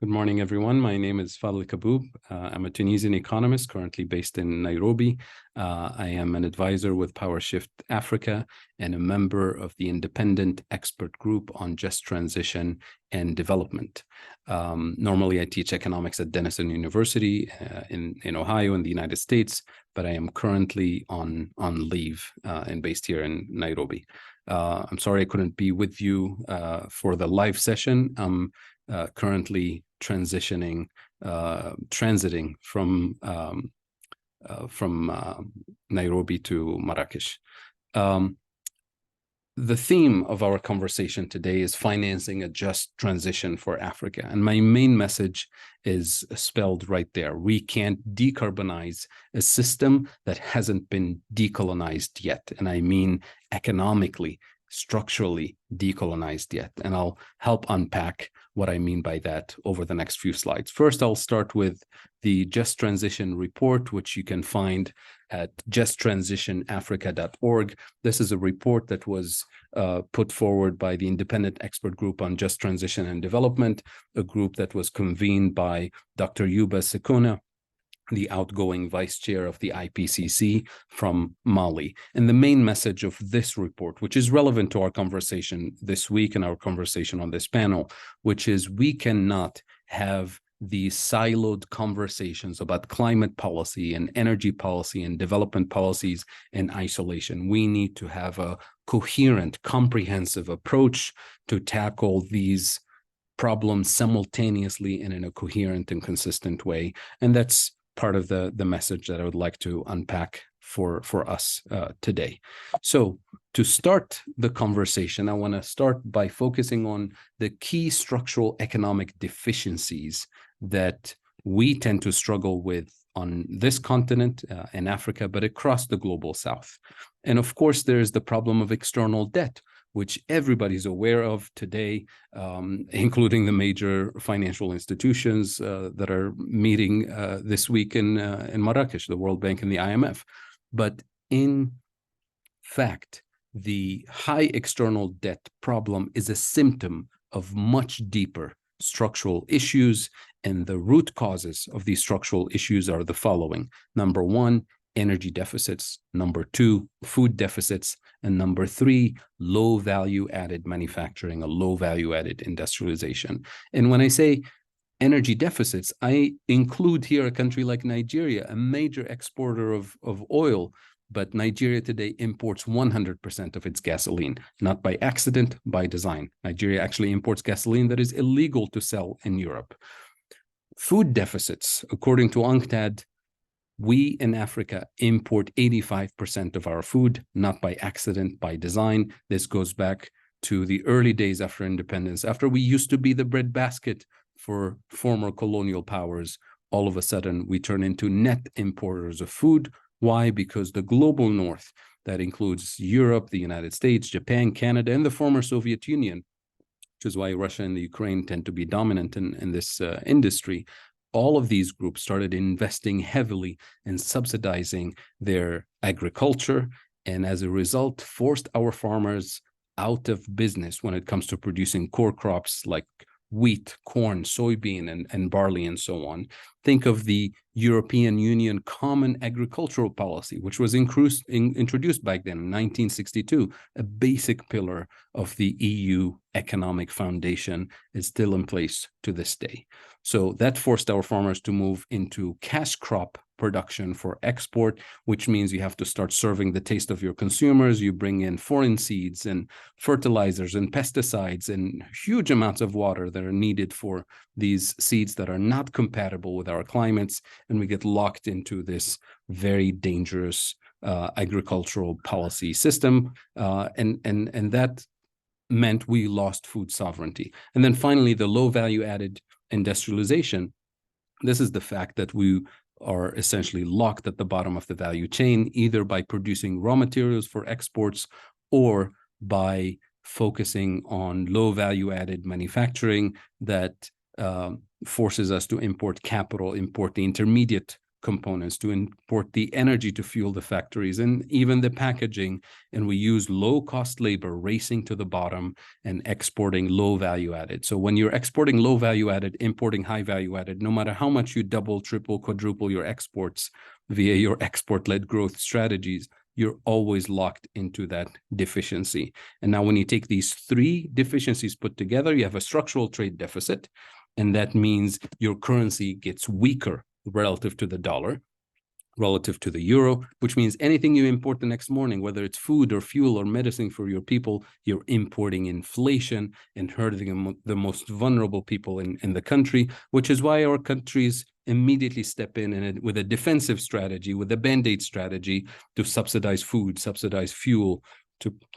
Good morning, everyone. My name is Fadhel Kaboub. I'm a Tunisian economist currently based in Nairobi. I am an advisor with PowerShift Africa and a member of the independent expert group on just transition and development. Normally, I teach economics at Denison University in Ohio in the United States, but I am currently on leave and based here in Nairobi. I'm sorry I couldn't be with you for the live session. I'm currently transiting from Nairobi to Marrakesh. The theme of our conversation today is financing a just transition for Africa. And my main message is spelled right there. We can't decarbonize a system that hasn't been decolonized yet. And I mean economically, structurally decolonized yet. And I'll help unpack what I mean by that over the next few slides. First, I'll start with the Just Transition report, which you can find at justtransitionafrica.org. This is a report that was put forward by the Independent Expert Group on Just Transition and Development, a group that was convened by Dr. Yuba Sekuna, the outgoing vice chair of the IPCC from Mali. And the main message of this report, which is relevant to our conversation this week and our conversation on this panel, which is we cannot have these siloed conversations about climate policy and energy policy and development policies in isolation. We need to have a coherent, comprehensive approach to tackle these problems simultaneously and in a coherent and consistent way. And that's part of the message that I would like to unpack for us today. So to start the conversation, I want to start by focusing on the key structural economic deficiencies that we tend to struggle with on this continent in Africa, but across the global South. And of course, there's the problem of external debt, which everybody's aware of today, including the major financial institutions that are meeting this week in Marrakesh, the World Bank and the IMF. But in fact, the high external debt problem is a symptom of much deeper structural issues, and the root causes of these structural issues are the following. Number one, energy deficits. Number two, food deficits. And number three, low value added manufacturing, a low value added industrialization. And when I say energy deficits, I include here a country like Nigeria, a major exporter of oil, but Nigeria today imports 100% of its gasoline, not by accident, by design. Nigeria actually imports gasoline that is illegal to sell in Europe. Food deficits, according to UNCTAD, we in Africa import 85% of our food, not by accident, by design. This goes back to the early days after independence, after we used to be the breadbasket for former colonial powers. All of a sudden, we turn into net importers of food. Why? Because the global North, that includes Europe, the United States, Japan, Canada, and the former Soviet Union, which is why Russia and the Ukraine tend to be dominant in this industry. All of these groups started investing heavily in subsidizing their agriculture, and as a result, forced our farmers out of business when it comes to producing core crops like wheat, corn, soybean, and barley, and so on. Think of the European Union Common Agricultural Policy, which was introduced back then in 1962. A basic pillar of the EU economic foundation is still in place to this day. So that forced our farmers to move into cash crop production for export, which means you have to start serving the taste of your consumers. You bring in foreign seeds and fertilizers and pesticides and huge amounts of water that are needed for these seeds that are not compatible with our climates. And we get locked into this very dangerous agricultural policy system. And that meant we lost food sovereignty. And then finally, the low value added industrialization. This is the fact that we are essentially locked at the bottom of the value chain, either by producing raw materials for exports or by focusing on low value added manufacturing that forces us to import capital, import the intermediate components, to import the energy to fuel the factories and even the packaging. And we use low-cost labor racing to the bottom and exporting low value added. So when you're exporting low value added, importing high value added, no matter how much you double, triple, quadruple your exports via your export-led growth strategies, you're always locked into that deficiency. And now when you take these three deficiencies put together, you have a structural trade deficit, and that means your currency gets weaker relative to the dollar, relative to the euro, which means anything you import the next morning, whether it's food or fuel or medicine for your people, you're importing inflation and hurting the most vulnerable people in the country, which is why our countries immediately step in and with a defensive strategy, with a band-aid strategy to subsidize food, subsidize fuel,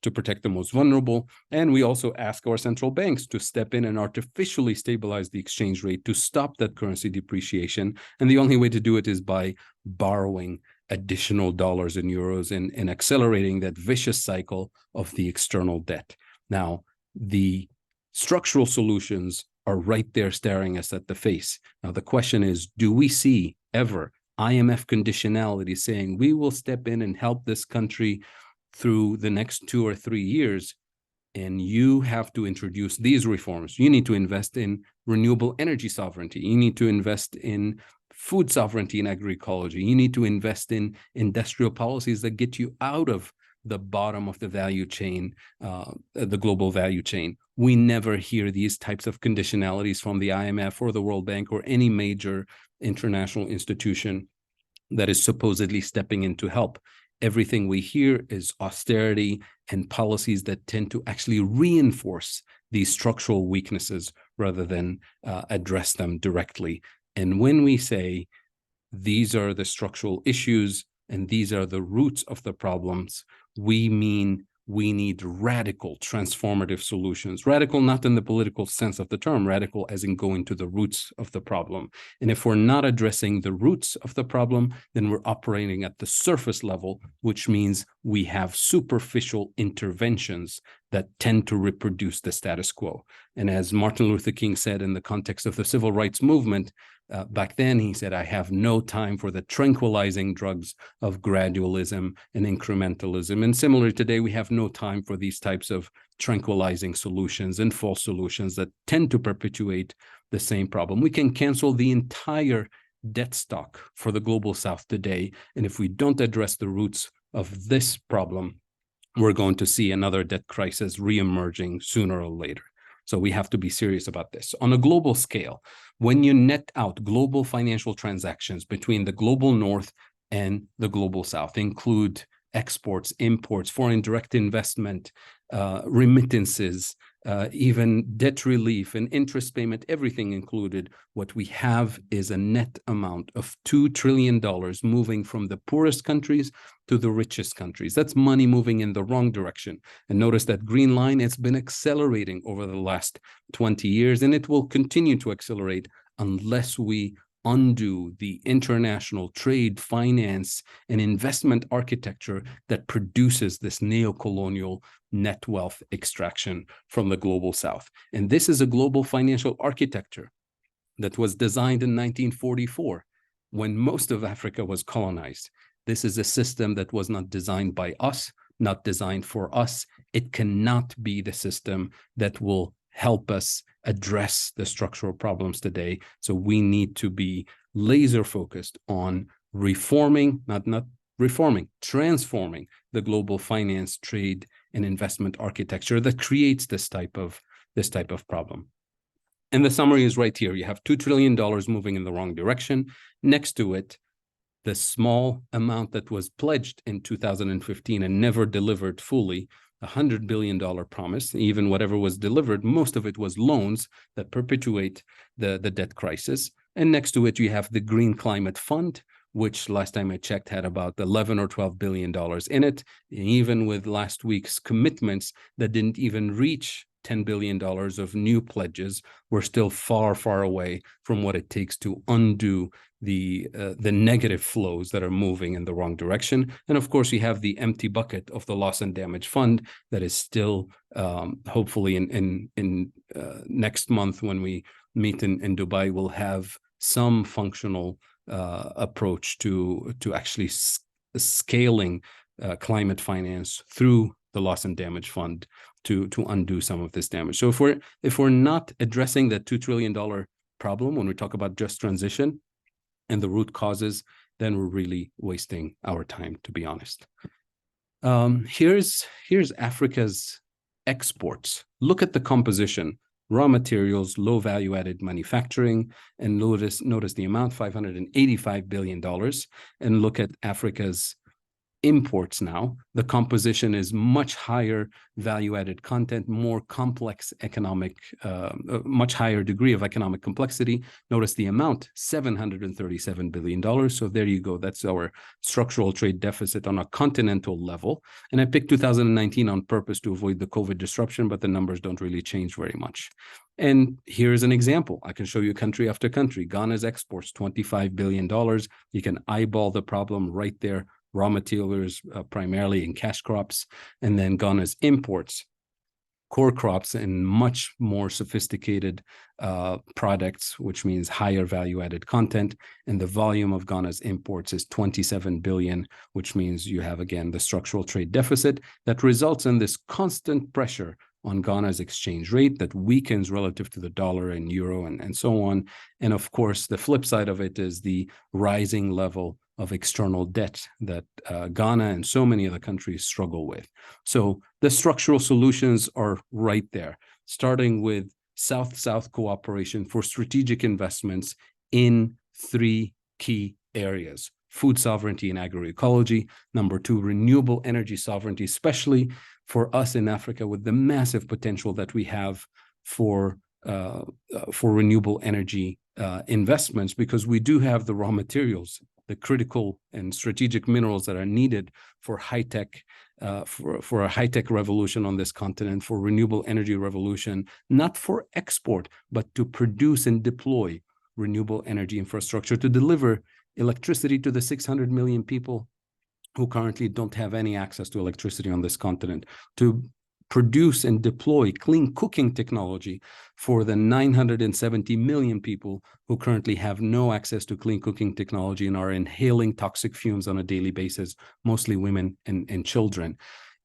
to protect the most vulnerable. And we also ask our central banks to step in and artificially stabilize the exchange rate to stop that currency depreciation. And the only way to do it is by borrowing additional dollars and euros and accelerating that vicious cycle of the external debt. Now, the structural solutions are right there staring us at the face. Now, the question is, do we see ever IMF conditionality saying we will step in and help this country through the next 2 or 3 years, and you have to introduce these reforms? You need to invest in renewable energy sovereignty. You need to invest in food sovereignty and agroecology. You need to invest in industrial policies that get you out of the bottom of the value chain, the global value chain. We never hear these types of conditionalities from the IMF or the World Bank or any major international institution that is supposedly stepping in to help. Everything we hear is austerity and policies that tend to actually reinforce these structural weaknesses rather than address them directly. And when we say these are the structural issues and these are the roots of the problems, we mean we need radical transformative solutions. Radical not in the political sense of the term, radical as in going to the roots of the problem. And if we're not addressing the roots of the problem, then we're operating at the surface level, which means we have superficial interventions that tend to reproduce the status quo. And as Martin Luther King said in the context of the civil rights movement, back then, he said, I have no time for the tranquilizing drugs of gradualism and incrementalism. And similarly, today, we have no time for these types of tranquilizing solutions and false solutions that tend to perpetuate the same problem. We can cancel the entire debt stock for the global south today. And if we don't address the roots of this problem, we're going to see another debt crisis reemerging sooner or later. So we have to be serious about this. On a global scale, when you net out global financial transactions between the global north and the global south, include exports, imports, foreign direct investment, remittances, even debt relief and interest payment, everything included, what we have is a net amount of $2 trillion moving from the poorest countries to the richest countries. That's money moving in the wrong direction. And notice that green line, it's been accelerating over the last 20 years, and it will continue to accelerate unless we undo the international trade, finance, and investment architecture that produces this neo-colonial net wealth extraction from the global south. And this is a global financial architecture that was designed in 1944 when most of Africa was colonized. This is a system that was not designed by us, not designed for us. It cannot be the system that will help us address the structural problems today. So we need to be laser focused on reforming, not reforming, transforming the global finance, trade, and investment architecture that creates this type of problem. And the summary is right here. You have $2 trillion moving in the wrong direction. Next to it, the small amount that was pledged in 2015 and never delivered fully, $100 billion promise. Even whatever was delivered, most of it was loans that perpetuate the debt crisis. And next to it, you have the Green Climate Fund, which last time I checked had about $11 or $12 billion in it. And even with last week's commitments that didn't even reach $10 billion of new pledges, we're still far, far away from what it takes to undo the negative flows that are moving in the wrong direction. And of course, we have the empty bucket of the loss and damage fund that is still hopefully in next month when we meet in Dubai, will have some functional approach to actually scaling climate finance through the loss and damage fund to undo some of this damage. So if we're not addressing that $2 trillion problem when we talk about just transition and the root causes, then we're really wasting our time, to be honest. Here's Africa's exports. Look at the composition: raw materials, low value added manufacturing, and notice the amount, $585 billion. And look at Africa's imports now. The composition is much higher value added content, more complex economic, much higher degree of economic complexity. Notice the amount, $737 billion. So there you go. That's our structural trade deficit on a continental level. And I picked 2019 on purpose to avoid the COVID disruption, but the numbers don't really change very much. And here's an example. I can show you country after country. Ghana's exports, $25 billion. You can eyeball the problem right there. Raw materials, primarily in cash crops, and then Ghana's imports, core crops, and much more sophisticated products, which means higher value-added content. And the volume of Ghana's imports is 27 billion, which means you have, again, the structural trade deficit that results in this constant pressure on Ghana's exchange rate that weakens relative to the dollar and euro and so on. And of course, the flip side of it is the rising level of external debt that Ghana and so many other countries struggle with. So the structural solutions are right there, starting with South-South cooperation for strategic investments in 3 key areas: food sovereignty and agroecology. Number 2, renewable energy sovereignty, especially for us in Africa with the massive potential that we have for renewable energy investments, because we do have the raw materials, the critical and strategic minerals that are needed for high-tech, for a high-tech revolution on this continent, for renewable energy revolution, not for export, but to produce and deploy renewable energy infrastructure to deliver electricity to the 600 million people who currently don't have any access to electricity on this continent, to produce and deploy clean cooking technology for the 970 million people who currently have no access to clean cooking technology and are inhaling toxic fumes on a daily basis, mostly women and children.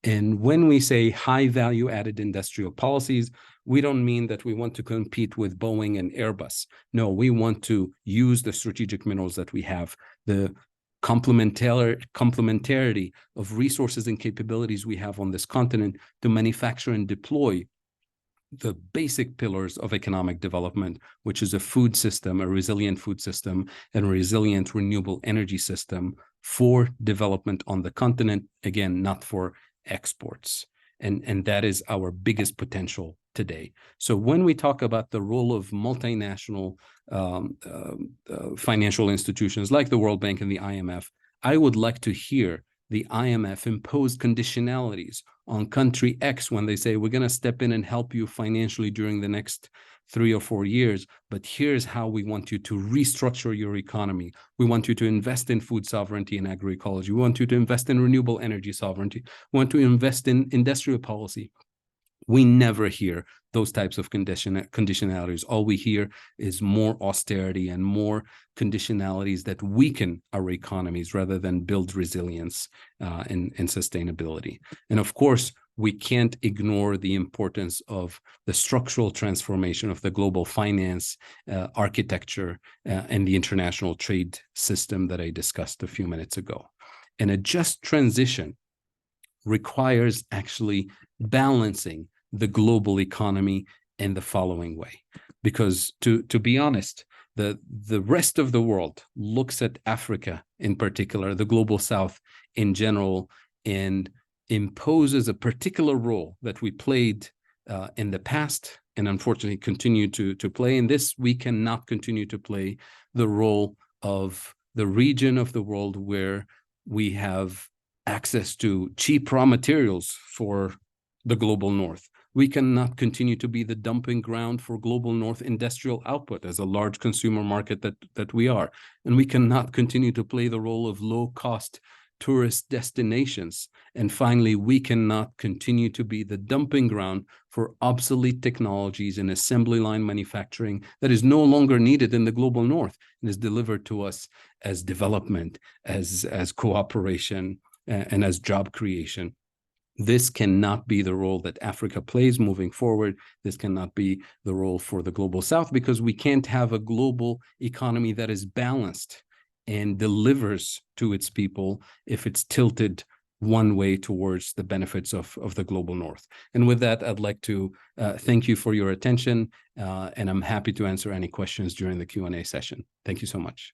And when we say high value added industrial policies, we don't mean that we want to compete with Boeing and Airbus. No, we want to use the strategic minerals that we have, the complementarity of resources and capabilities we have on this continent to manufacture and deploy the basic pillars of economic development, which is a food system, a resilient food system, and a resilient renewable energy system for development on the continent, again, not for exports. And that is our biggest potential today. So when we talk about the role of multinational financial institutions like the World Bank and the IMF, I would like to hear the IMF impose conditionalities on country X when they say, we're going to step in and help you financially during the next 3 or 4 years, but here's how we want you to restructure your economy. We want you to invest in food sovereignty and agroecology. We want you to invest in renewable energy sovereignty. We want to invest in industrial policy. We never hear those types of conditionalities. All we hear is more austerity and more conditionalities that weaken our economies rather than build resilience and sustainability. And of course, we can't ignore the importance of the structural transformation of the global finance architecture and the international trade system that I discussed a few minutes ago. And a just transition requires actually balancing the global economy in the following way. Because to be honest, the rest of the world looks at Africa in particular, the global South in general, and imposes a particular role that we played in the past and unfortunately continue to play. In this, we cannot continue to play the role of the region of the world where we have access to cheap raw materials for the global North. We cannot continue to be the dumping ground for global North industrial output as a large consumer market that we are. And we cannot continue to play the role of low-cost tourist destinations. And finally, we cannot continue to be the dumping ground for obsolete technologies and assembly line manufacturing that is no longer needed in the global north and is delivered to us as development, as cooperation, and as job creation. This cannot be the role that Africa plays moving forward. This cannot be the role for the global south, because we can't have a global economy that is balanced and delivers to its people if it's tilted one way towards the benefits of the global north. And with that, I'd like to thank you for your attention, and I'm happy to answer any questions during the Q&A session. Thank you so much.